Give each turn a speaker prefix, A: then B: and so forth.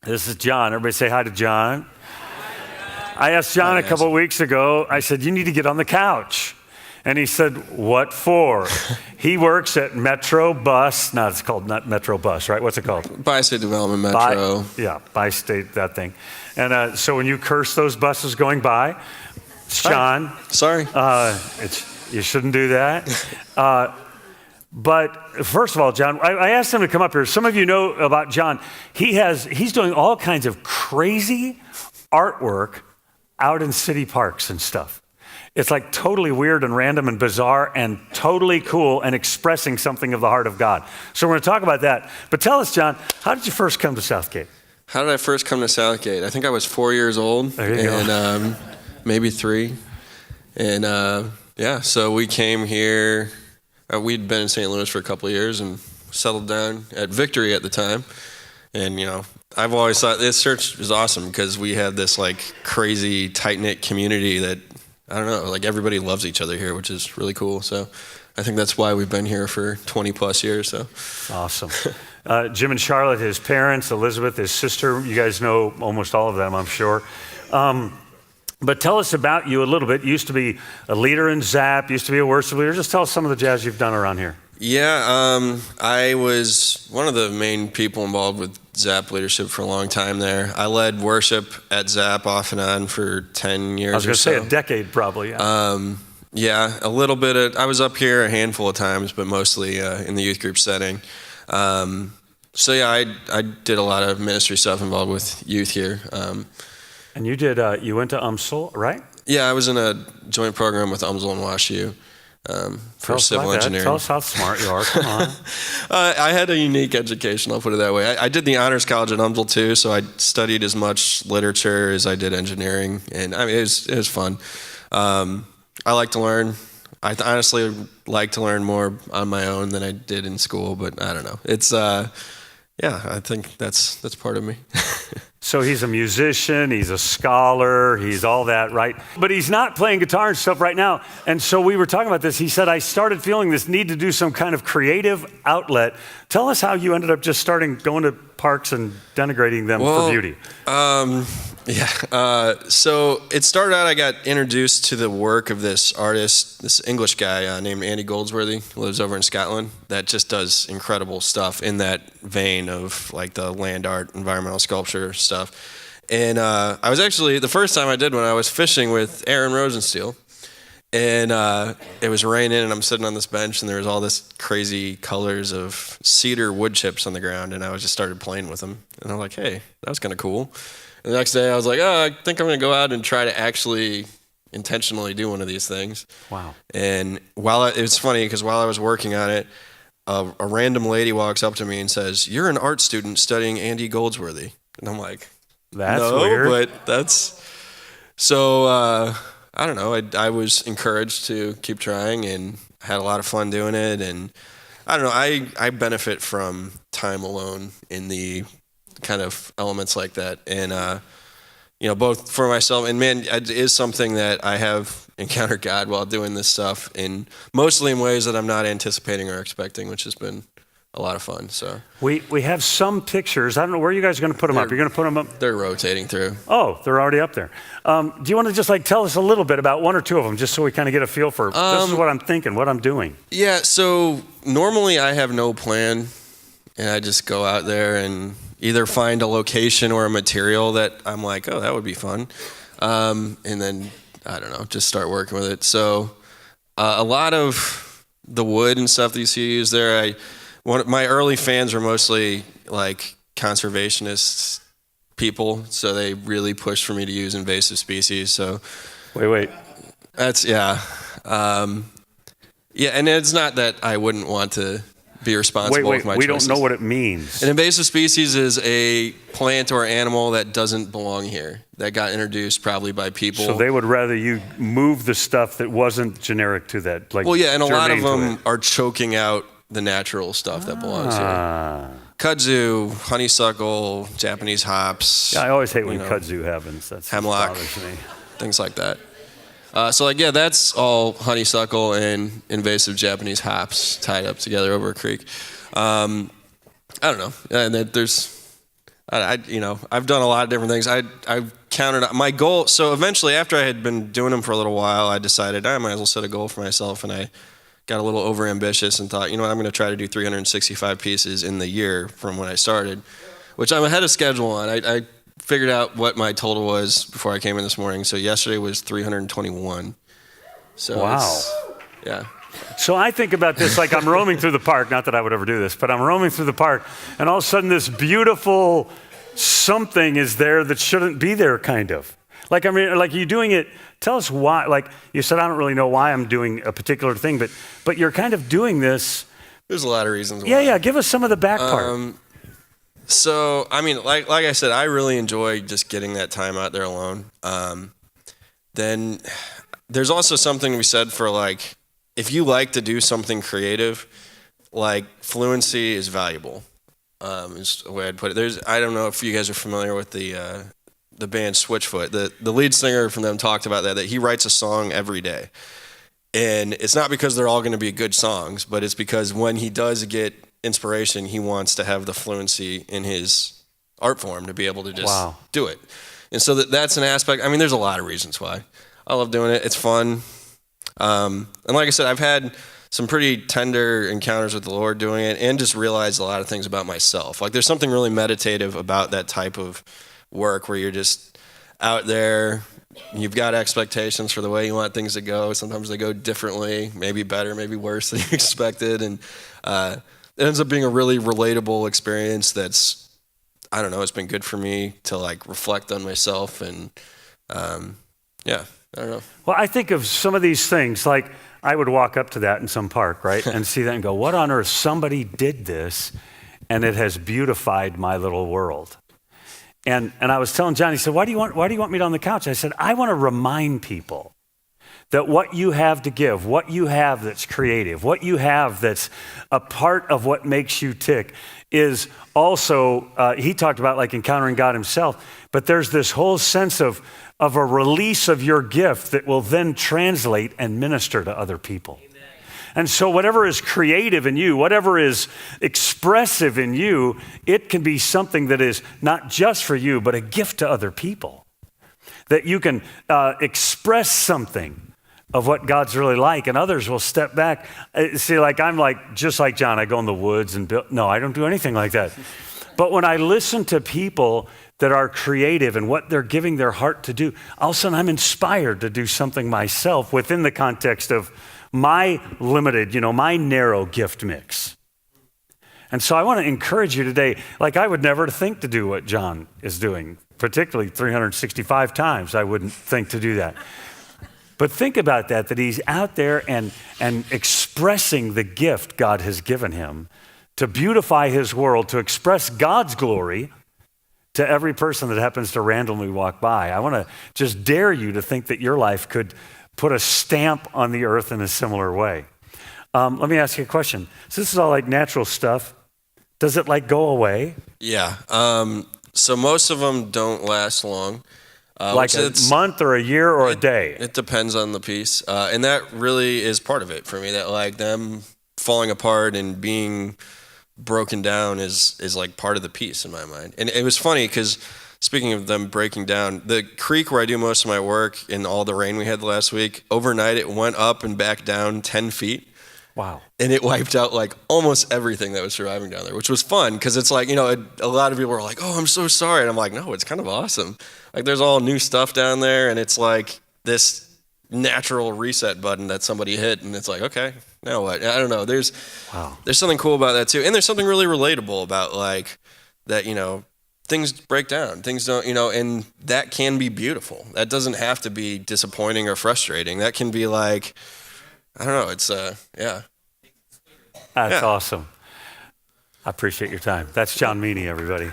A: This is John. Everybody say hi to John. I asked John a couple of weeks ago, I said, you need to get on the couch. And he said, what for? He works at Metro Bus. No, it's called not Metro Bus, right? What's it called?
B: Bi-State Development Metro.
A: Bi-State, that thing. And so when you curse those buses going by, it's John.
B: Sorry.
A: You shouldn't do that. But first of all, John, I asked him to come up here. Some of you know about John. He's doing all kinds of crazy artwork out in city parks and stuff. It's like totally weird and random and bizarre and totally cool and expressing something of the heart of God. So we're going to talk about that. But tell us, John, how did you first come to Southgate?
B: How did I first come to Southgate? I think I was 4 years old.
A: There you go.
B: Maybe 3. And so we came here. We'd been in St. Louis for a couple of years and settled down at Victory at the time. And, I've always thought this church was awesome because we had this like crazy tight-knit community that, I don't know, like everybody loves each other here, which is really cool. So I think that's why we've been here for 20 plus years. So
A: awesome. Jim and Charlotte, his parents, Elizabeth, his sister, you guys know almost all of them, I'm sure. But tell us about you a little bit. You used to be a leader in ZAP, used to be a worship leader. Just tell us some of the jazz you've done around here.
B: Yeah, I was one of the main people involved with ZAP leadership for a long time there. I led worship at ZAP off and on for 10 years or so.
A: I was going to say a decade probably.
B: Yeah, a little bit. I was up here a handful of times, but mostly in the youth group setting. I did a lot of ministry stuff involved with youth here.
A: And you went to UMSL, right?
B: Yeah, I was in a joint program with UMSL and WashU for civil engineering.
A: Tell us how smart you are, come on.
B: I had a unique education, I'll put it that way. I did the honors college at UMSL too, so I studied as much literature as I did engineering, and I mean, it was fun. I like to learn. I honestly like to learn more on my own than I did in school, but I don't know. It's, I think that's part of me.
A: So he's a musician, he's a scholar, he's all that, right? But he's not playing guitar and stuff right now. And so we were talking about this. He said, I started feeling this need to do some kind of creative outlet. Tell us how you ended up just going to parks and denigrating them for beauty.
B: So it started out, I got introduced to the work of this artist, this English guy named Andy Goldsworthy, who lives over in Scotland, that just does incredible stuff in that vein of like the land art, environmental sculpture stuff. And I was actually, the first time I did one, I was fishing with Aaron Rosensteel. And it was raining, and I'm sitting on this bench, and there was all this crazy colors of cedar wood chips on the ground, and I just started playing with them. And I'm like, hey, that was kind of cool. And the next day, I was like, I think I'm going to go out and try to actually intentionally do one of these things.
A: Wow.
B: And it's funny, because while I was working on it, a random lady walks up to me and says, you're an art student studying Andy Goldsworthy. And I'm like,
A: that's weird.
B: But that's... So... I don't know, I was encouraged to keep trying and had a lot of fun doing it. And I don't know, I benefit from time alone in the kind of elements like that. And, both for myself and man, it is something that I have encountered God while doing this stuff, and mostly in ways that I'm not anticipating or expecting, which has been a lot of fun. So
A: we have some pictures. I don't know where you guys are going to put them up. You're going to put them up?
B: They're rotating through.
A: Oh, they're already up there. Do you want to just tell us a little bit about one or two of them, just so we kind of get a feel for this is what I'm thinking, what I'm doing? Yeah.
B: So normally I have no plan, and I just go out there and either find a location or a material that I'm like, oh, that would be fun, and then I don't know, just start working with it. So a lot of the wood and stuff that you see used there, my early fans were mostly like conservationist people, so they really pushed for me to use invasive species. So,
A: wait.
B: That's and it's not that I wouldn't want to be responsible with my choices.
A: We don't know what it means.
B: An invasive species is a plant or animal that doesn't belong here, that got introduced probably by people.
A: So they would rather you move the stuff that wasn't generic to that. And
B: a lot of them are choking out the natural stuff that belongs here. Kudzu, honeysuckle, Japanese hops.
A: Yeah, I always hate when kudzu happens. That's
B: hemlock,
A: bothers me.
B: Things like that. That's all honeysuckle and invasive Japanese hops tied up together over a creek. I don't know. And there's I've done a lot of different things. I've counted my goal. So eventually, after I had been doing them for a little while, I decided I might as well set a goal for myself, and I got a little over ambitious and thought, you know what, I'm going to try to do 365 pieces in the year from when I started, which I'm ahead of schedule on. I figured out what my total was before I came in this morning. So yesterday was 321. So
A: wow.
B: Yeah.
A: So I think about this like I'm roaming through the park, not that I would ever do this, but I'm roaming through the park, and all of a sudden this beautiful something is there that shouldn't be there, kind of. Like, I mean, like, you doing it, tell us why. Like you said, I don't really know why I'm doing a particular thing, but you're kind of doing this.
B: There's a lot of reasons why.
A: Yeah, give us some of the back part.
B: So, I mean, like I said, I really enjoy just getting that time out there alone. Then there's also something to be said for, like, if you like to do something creative, like, fluency is valuable, is the way I'd put it. I don't know if you guys are familiar with the band Switchfoot. The lead singer from them talked about that he writes a song every day. And it's not because they're all going to be good songs, but it's because when he does get inspiration, he wants to have the fluency in his art form to be able to just do it. And so that's an aspect. I mean, there's a lot of reasons why. I love doing it. It's fun. And like I said, I've had some pretty tender encounters with the Lord doing it, and just realized a lot of things about myself. Like, there's something really meditative about that type of work where you're just out there. You've got expectations for the way you want things to go. Sometimes they go differently, maybe better, maybe worse than you expected. And it ends up being a really relatable experience that's, I don't know, it's been good for me to, like, reflect on myself. And yeah, I don't know. Well,
A: I think of some of these things, like I would walk up to that in some park, right, and see that and go, what on earth? Somebody did this, and it has beautified my little world. And I was telling John, he said, why do you want me on the couch? I said, I want to remind people that what you have to give, what you have that's creative, what you have that's a part of what makes you tick is also, he talked about like encountering God himself, but there's this whole sense of a release of your gift that will then translate and minister to other people. And so whatever is creative in you, whatever is expressive in you, it can be something that is not just for you, but a gift to other people. That you can express something of what God's really like, and others will step back. See, like I'm like, just like John, I go in the woods and build. No, I don't do anything like that. But when I listen to people that are creative and what they're giving their heart to do, all of a sudden I'm inspired to do something myself within the context of my limited, my narrow gift mix. And so I want to encourage you today, like I would never think to do what John is doing, particularly 365 times, I wouldn't think to do that. But think about that he's out there and expressing the gift God has given him to beautify his world, to express God's glory to every person that happens to randomly walk by. I want to just dare you to think that your life could put a stamp on the earth in a similar way. Let me ask you a question. So this is all like natural stuff. Does it like go away?
B: Yeah. So most of them don't last long.
A: Like a month or a year or a day?
B: It depends on the piece. And that really is part of it for me, that like them falling apart and being broken down is like part of the piece in my mind. And it was funny because speaking of them breaking down, the creek where I do most of my work in all the rain we had last week, overnight it went up and back down 10 feet.
A: Wow.
B: And it wiped out like almost everything that was surviving down there, which was fun because it's like, a lot of people are like, oh, I'm so sorry. And I'm like, no, it's kind of awesome. Like there's all new stuff down there and it's like this natural reset button that somebody hit and it's like, okay, now what? I don't know. There's something cool about that too. And there's something really relatable about like that, things break down, things don't, and that can be beautiful. That doesn't have to be disappointing or frustrating. That can be like, I don't know, it's, yeah.
A: That's awesome. I appreciate your time. That's John Meany, everybody.